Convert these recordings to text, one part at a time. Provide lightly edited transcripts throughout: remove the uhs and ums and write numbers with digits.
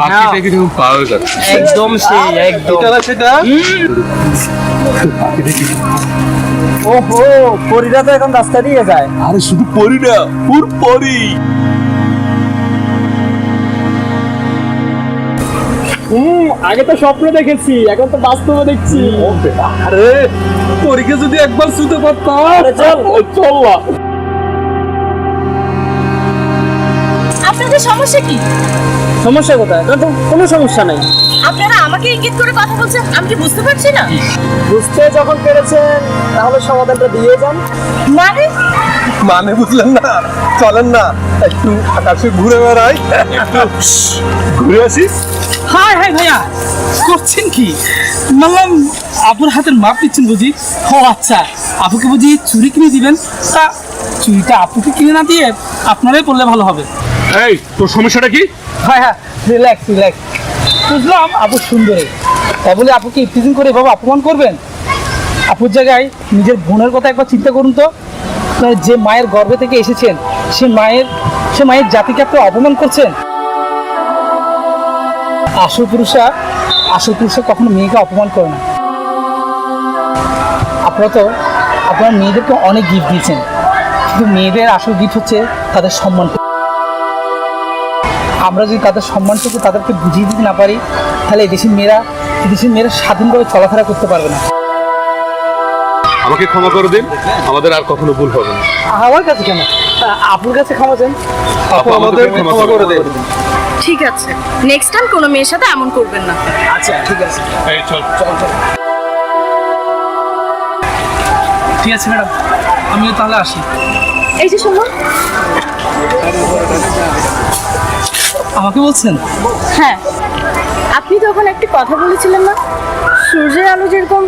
পাখিটা কিন্তু পাওয়া যাচ্ছে একদম সেই একদম এটা না সেটা ওহো পরিরা তো এখন রাস্তা দিয়ে যায়। আরে শুধু পরি না পুর পরি আগে তো স্বপ্ন দেখেছি এখন তো বাস্তবে দেখছি। আরে পরীকে যদি একবার শুতে পারতাম চল না আপনাদের সমস্যা কি? সমস্যা কোথায়? এটা তো কোনো সমস্যা নাই। আপনারা আমাকে ইঙ্গিত করে কথা বলছেন, আমি কি বুঝতে পারছি না? বুঝতে যখন পেরেছেন তাহলে সমাধানটা দিয়ে যান। মানে মানে বুঝলেন না চলেন না একটু আকাশে ঘুরে বেড়াই একটু ঘুরে আসিস হাই হাই ভাইয়া করছেন কি? বললাম আপুর হাতের মাপ দিচ্ছেন বুঝি? ও আচ্ছা, আপুকে বুঝি চুরি কিনে দিবেন? তা চুরিটা আপুকে কিনে না দিয়ে আপনারাই করলে ভালো হবে। এই তোর সমস্যাটা কি ভাইয়া রিল্যাক্স রিল্যাক্স, বুঝলাম আপু সুন্দরী, তা বলে আপুকে ইফটিজিং করে এভাবে অপমান করবেন? আপুর জায়গায় নিজের বোনের কথা একবার চিন্তা করুন তো। আপনারা যে মায়ের গর্ভে থেকে এসেছেন সে মায়ের জাতিকে আপনি অপমান করছেন। আসল পুরুষরা কখনো মেয়েকে অপমান করে না। আপনারা মেয়েদেরকে অনেক গিফট দিয়েছেন, কিন্তু মেয়েদের আসল গিফট হচ্ছে তাদের সম্মান। আমরা যদি তাদের সম্মানটুকু তাদেরকে বুঝিয়ে দিতে না পারি তাহলে এদেশের মেয়েরা স্বাধীনভাবে চলাফেরা করতে পারবে না। আমাকে ক্ষমা করে দিন আমাদের আর কখনো ভুল হবে না আমার কাছে কেন, আপুর কাছে ক্ষমা চান। আপু আমাদের ক্ষমা করে দিন ঠিক আছে, নেক্সট টাইম কোনো মেয়ের সাথে এমন করবেন না। আচ্ছা ঠিক আছে, এই চল ঠিক আছে ম্যাডাম, আমিও তাহলে আসি। এই যে শোনো। আমাকে বলছেন? হ্যাঁ, আপনি তখন একটি কথা বলেছিলেন না, সূর্যের আলো যেরকম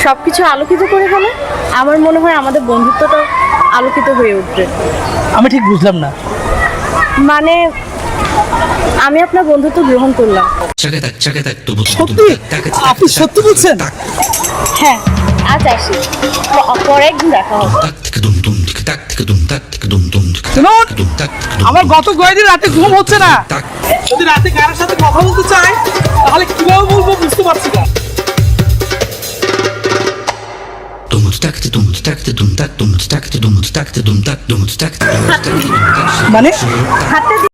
সবকিছু আলোকিত করে ফেলে, আমার মনে হয় আমাদের বন্ধুত্বটা আলোকিত হয়ে উঠবে। আমি ঠিক বুঝলাম না। মানে আমি আপনার বন্ধুত্ব গ্রহণ করলাম। সত্যি? আপনি সত্যি বলছেন? হ্যাঁ, আজ আসি, পরে একদিন দেখা হবে। শুনুন, আমার গত কয়েকদিন রাতে ঘুম হচ্ছে না। যদি রাতে কারোর সাথে কথা বলতে চাই তাহলে কিভাবে বলবো বুঝতে পারছি না। মানে হাতে